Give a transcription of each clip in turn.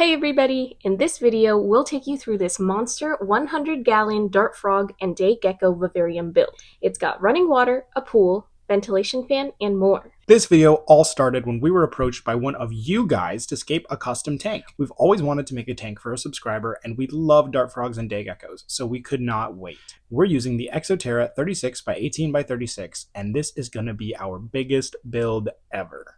Hey everybody! In this video, we'll take you through this monster 100-gallon dart frog and day gecko vivarium build. It's got running water, a pool, ventilation fan, and more. This video all started when we were approached by one of you guys to scape a custom tank. We've always wanted to make a tank for a subscriber, and we love dart frogs and day geckos, so we could not wait. We're using the Exo Terra 36 by 18 by 36, and this is going to be our biggest build ever.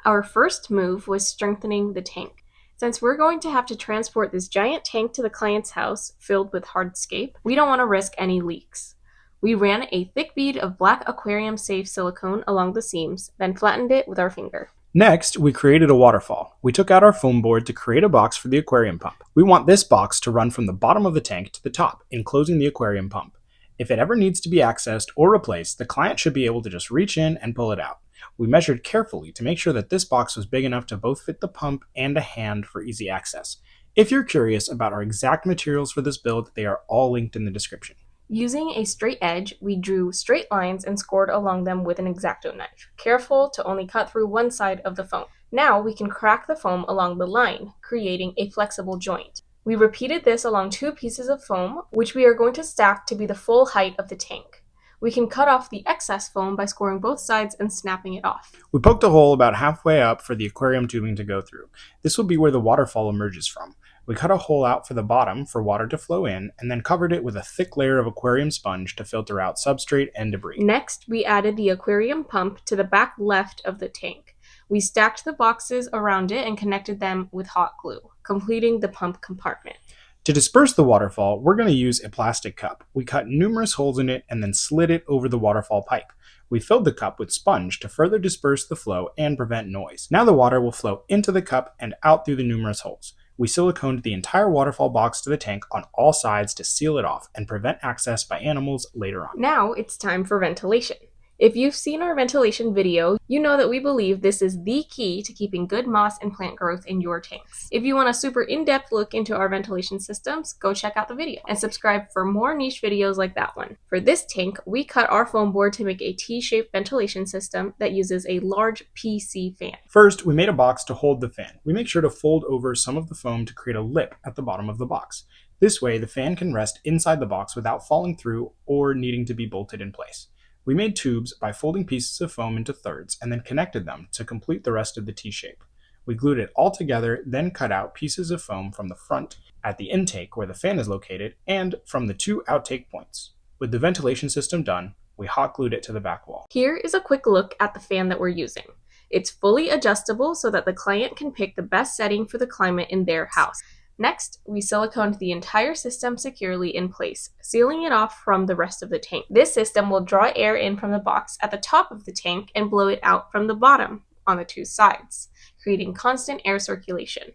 Our first move was strengthening the tank. Since we're going to have to transport this giant tank to the client's house filled with hardscape, we don't want to risk any leaks. We ran a thick bead of black aquarium-safe silicone along the seams, then flattened it with our finger. Next, we created a waterfall. We took out our foam board to create a box for the aquarium pump. We want this box to run from the bottom of the tank to the top, enclosing the aquarium pump. If it ever needs to be accessed or replaced, the client should be able to just reach in and pull it out. We measured carefully to make sure that this box was big enough to both fit the pump and a hand for easy access. If you're curious about our exact materials for this build, they are all linked in the description. Using a straight edge, we drew straight lines and scored along them with an X-Acto knife, careful to only cut through one side of the foam. Now we can crack the foam along the line, creating a flexible joint. We repeated this along two pieces of foam, which we are going to stack to be the full height of the tank. We can cut off the excess foam by scoring both sides and snapping it off. We poked a hole about halfway up for the aquarium tubing to go through. This will be where the waterfall emerges from. We cut a hole out for the bottom for water to flow in, and then covered it with a thick layer of aquarium sponge to filter out substrate and debris. Next, we added the aquarium pump to the back left of the tank. We stacked the boxes around it and connected them with hot glue, completing the pump compartment. To disperse the waterfall, we're going to use a plastic cup. We cut numerous holes in it and then slid it over the waterfall pipe. We filled the cup with sponge to further disperse the flow and prevent noise. Now the water will flow into the cup and out through the numerous holes. We siliconed the entire waterfall box to the tank on all sides to seal it off and prevent access by animals later on. Now it's time for ventilation. If you've seen our ventilation video, you know that we believe this is the key to keeping good moss and plant growth in your tanks. If you want a super in-depth look into our ventilation systems, go check out the video and subscribe for more niche videos like that one. For this tank, we cut our foam board to make a T-shaped ventilation system that uses a large PC fan. First, we made a box to hold the fan. We make sure to fold over some of the foam to create a lip at the bottom of the box. This way, the fan can rest inside the box without falling through or needing to be bolted in place. We made tubes by folding pieces of foam into thirds and then connected them to complete the rest of the T-shape. We glued it all together, then cut out pieces of foam from the front at the intake where the fan is located and from the two outtake points. With the ventilation system done, we hot glued it to the back wall. Here is a quick look at the fan that we're using. It's fully adjustable so that the client can pick the best setting for the climate in their house. Next, we siliconed the entire system securely in place, sealing it off from the rest of the tank. This system will draw air in from the box at the top of the tank and blow it out from the bottom on the two sides, creating constant air circulation.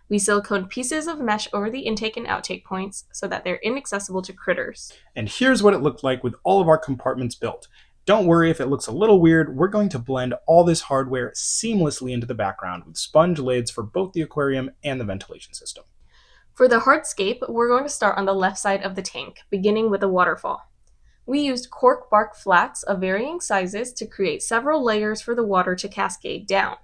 We siliconed pieces of mesh over the intake and outtake points so that they're inaccessible to critters. And here's what it looked like with all of our compartments built. Don't worry if it looks a little weird, we're going to blend all this hardware seamlessly into the background with sponge lids for both the aquarium and the ventilation system. For the hardscape, we're going to start on the left side of the tank, beginning with a waterfall. We used cork bark flats of varying sizes to create several layers for the water to cascade down.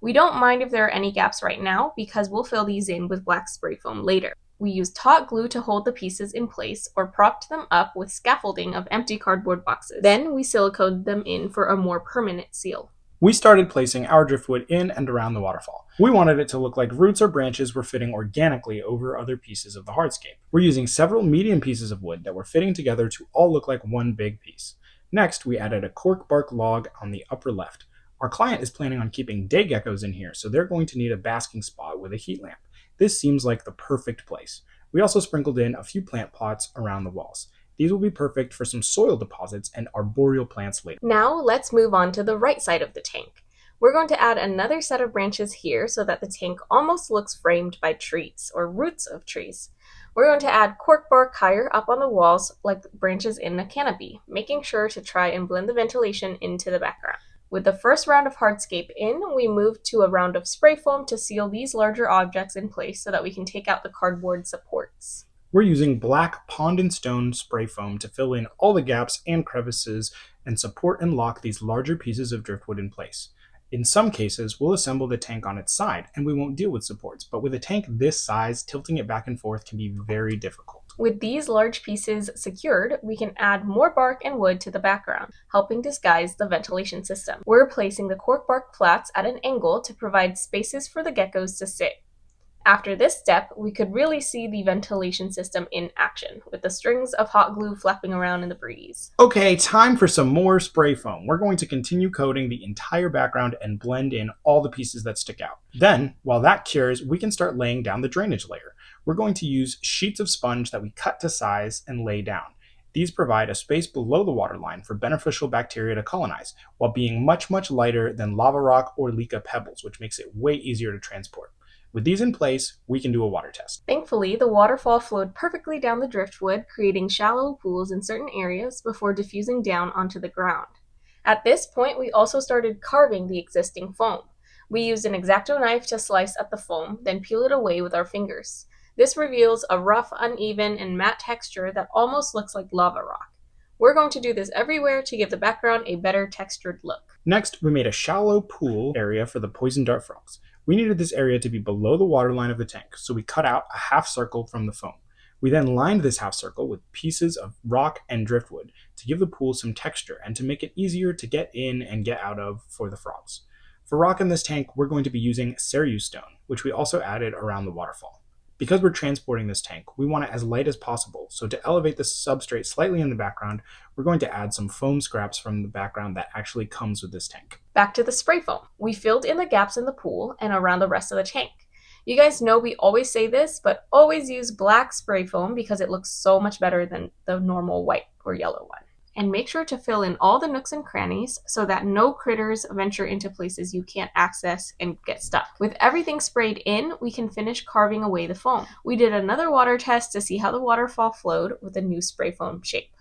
We don't mind if there are any gaps right now because we'll fill these in with black spray foam later. We used hot glue to hold the pieces in place or propped them up with scaffolding of empty cardboard boxes. Then we siliconed them in for a more permanent seal. We started placing our driftwood in and around the waterfall. We wanted it to look like roots or branches were fitting organically over other pieces of the hardscape. We're using several medium pieces of wood that were fitting together to all look like one big piece. Next, we added a cork bark log on the upper left. Our client is planning on keeping day geckos in here, so they're going to need a basking spot with a heat lamp. This seems like the perfect place. We also sprinkled in a few plant pots around the walls. These will be perfect for some soil deposits and arboreal plants later. Now let's move on to the right side of the tank. We're going to add another set of branches here so that the tank almost looks framed by trees or roots of trees. We're going to add cork bark higher up on the walls like branches in a canopy, making sure to try and blend the ventilation into the background. With the first round of hardscape in, we moved to a round of spray foam to seal these larger objects in place so that we can take out the cardboard supports. We're using black pond and stone spray foam to fill in all the gaps and crevices and support and lock these larger pieces of driftwood in place. In some cases, we'll assemble the tank on its side and we won't deal with supports, but with a tank this size, tilting it back and forth can be very difficult. With these large pieces secured, we can add more bark and wood to the background, helping disguise the ventilation system. We're placing the cork bark plats at an angle to provide spaces for the geckos to sit. After this step, we could really see the ventilation system in action, with the strings of hot glue flapping around in the breeze. Okay, time for some more spray foam. We're going to continue coating the entire background and blend in all the pieces that stick out. Then, while that cures, we can start laying down the drainage layer. We're going to use sheets of sponge that we cut to size and lay down. These provide a space below the waterline for beneficial bacteria to colonize, while being much lighter than lava rock or Lika pebbles, which makes it way easier to transport. With these in place, we can do a water test. Thankfully, the waterfall flowed perfectly down the driftwood, creating shallow pools in certain areas before diffusing down onto the ground. At this point, we also started carving the existing foam. We used an X-Acto knife to slice at the foam, then peel it away with our fingers. This reveals a rough, uneven, and matte texture that almost looks like lava rock. We're going to do this everywhere to give the background a better textured look. Next, we made a shallow pool area for the poison dart frogs. We needed this area to be below the waterline of the tank, so we cut out a half circle from the foam. We then lined this half circle with pieces of rock and driftwood to give the pool some texture and to make it easier to get in and get out of for the frogs. For rock in this tank, we're going to be using Cereus stone, which we also added around the waterfall. Because we're transporting this tank, we want it as light as possible, so to elevate the substrate slightly in the background, we're going to add some foam scraps from the background that actually comes with this tank. Back to the spray foam. We filled in the gaps in the pool and around the rest of the tank. You guys know we always say this, but always use black spray foam because it looks so much better than the normal white or yellow one. And make sure to fill in all the nooks and crannies so that no critters venture into places you can't access and get stuck. With everything sprayed in, we can finish carving away the foam. We did another water test to see how the waterfall flowed with a new spray foam shape.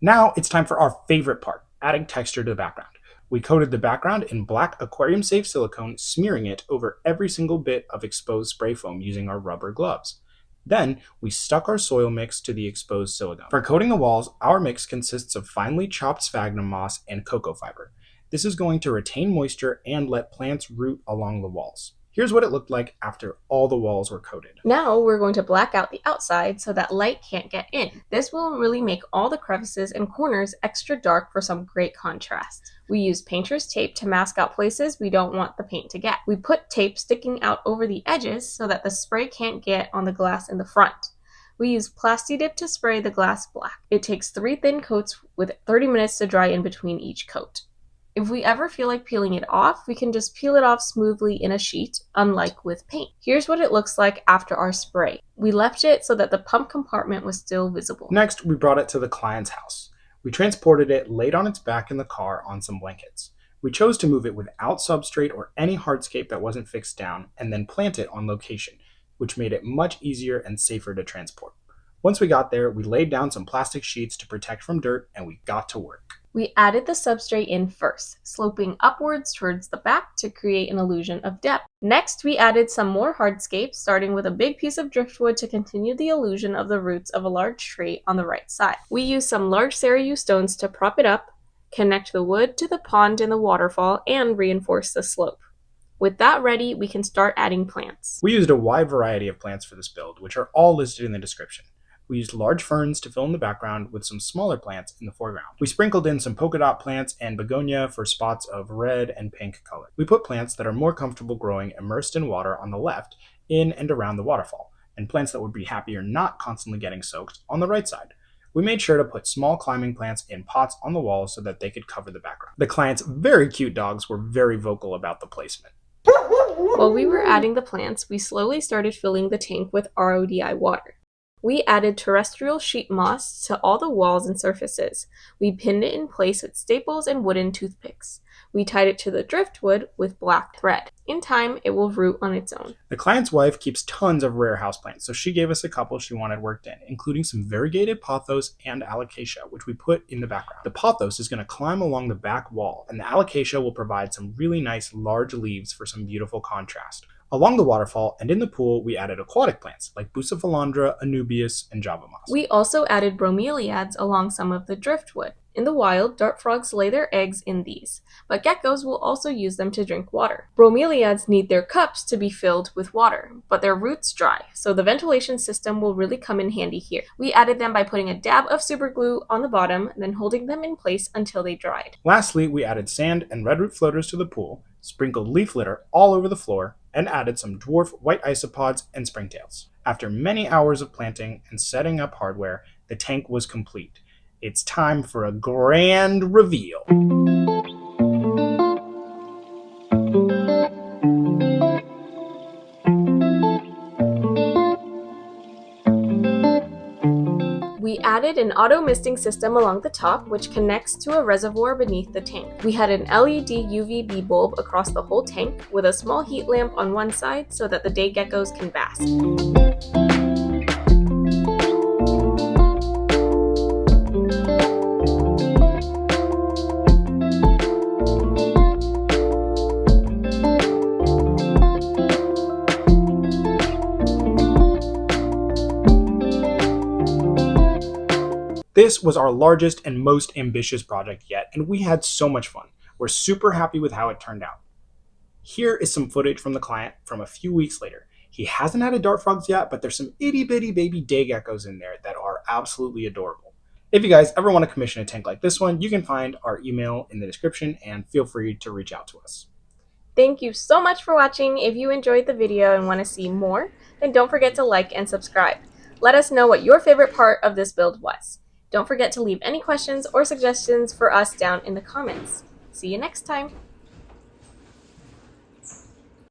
Now it's time for our favorite part, adding texture to the background. We coated the background in black aquarium-safe silicone, smearing it over every single bit of exposed spray foam using our rubber gloves. Then, we stuck our soil mix to the exposed silicone. For coating the walls, our mix consists of finely chopped sphagnum moss and cocoa fiber. This is going to retain moisture and let plants root along the walls. Here's what it looked like after all the walls were coated. Now we're going to black out the outside so that light can't get in. This will really make all the crevices and corners extra dark for some great contrast. We use painter's tape to mask out places we don't want the paint to get. We put tape sticking out over the edges so that the spray can't get on the glass in the front. We use Plasti-Dip to spray the glass black. It takes 3 thin coats with 30 minutes to dry in between each coat. If we ever feel like peeling it off, we can just peel it off smoothly in a sheet, unlike with paint. Here's what it looks like after our spray. We left it so that the pump compartment was still visible. Next, we brought it to the client's house. We transported it laid on its back in the car on some blankets. We chose to move it without substrate or any hardscape that wasn't fixed down, and then plant it on location, which made it much easier and safer to transport. Once we got there, we laid down some plastic sheets to protect from dirt, and we got to work. We added the substrate in first, sloping upwards towards the back to create an illusion of depth. Next, we added some more hardscapes, starting with a big piece of driftwood to continue the illusion of the roots of a large tree on the right side. We used some large Cereus stones to prop it up, connect the wood to the pond in the waterfall, and reinforce the slope. With that ready, we can start adding plants. We used a wide variety of plants for this build, which are all listed in the description. We used large ferns to fill in the background with some smaller plants in the foreground. We sprinkled in some polka dot plants and begonia for spots of red and pink color. We put plants that are more comfortable growing immersed in water on the left, in and around the waterfall, and plants that would be happier not constantly getting soaked on the right side. We made sure to put small climbing plants in pots on the walls so that they could cover the background. The client's very cute dogs were very vocal about the placement. While we were adding the plants, we slowly started filling the tank with RODI water. We added terrestrial sheet moss to all the walls and surfaces. We pinned it in place with staples and wooden toothpicks. We tied it to the driftwood with black thread. In time, it will root on its own. The client's wife keeps tons of rare houseplants, so she gave us a couple she wanted worked in, including some variegated Pothos and Alocasia, which we put in the background. The Pothos is going to climb along the back wall, and the Alocasia will provide some really nice large leaves for some beautiful contrast. Along the waterfall and in the pool, we added aquatic plants like Bucephalandra, Anubias, and Java moss. We also added Bromeliads along some of the driftwood. In the wild, dart frogs lay their eggs in these, but geckos will also use them to drink water. Bromeliads need their cups to be filled with water, but their roots dry, so the ventilation system will really come in handy here. We added them by putting a dab of superglue on the bottom, then holding them in place until they dried. Lastly, we added sand and redroot floaters to the pool, sprinkled leaf litter all over the floor, and added some dwarf white isopods and springtails. After many hours of planting and setting up hardware, the tank was complete. It's time for a grand reveal. We added an auto misting system along the top, which connects to a reservoir beneath the tank. We had an LED UVB bulb across the whole tank with a small heat lamp on one side so that the day geckos can bask. This was our largest and most ambitious project yet, and we had so much fun. We're super happy with how it turned out. Here is some footage from the client from a few weeks later. He hasn't had dart frogs yet, but there's some itty bitty baby day geckos in there that are absolutely adorable. If you guys ever want to commission a tank like this one, you can find our email in the description and feel free to reach out to us. Thank you so much for watching. If you enjoyed the video and want to see more, then don't forget to like and subscribe. Let us know what your favorite part of this build was. Don't forget to leave any questions or suggestions for us down in the comments. See you next time!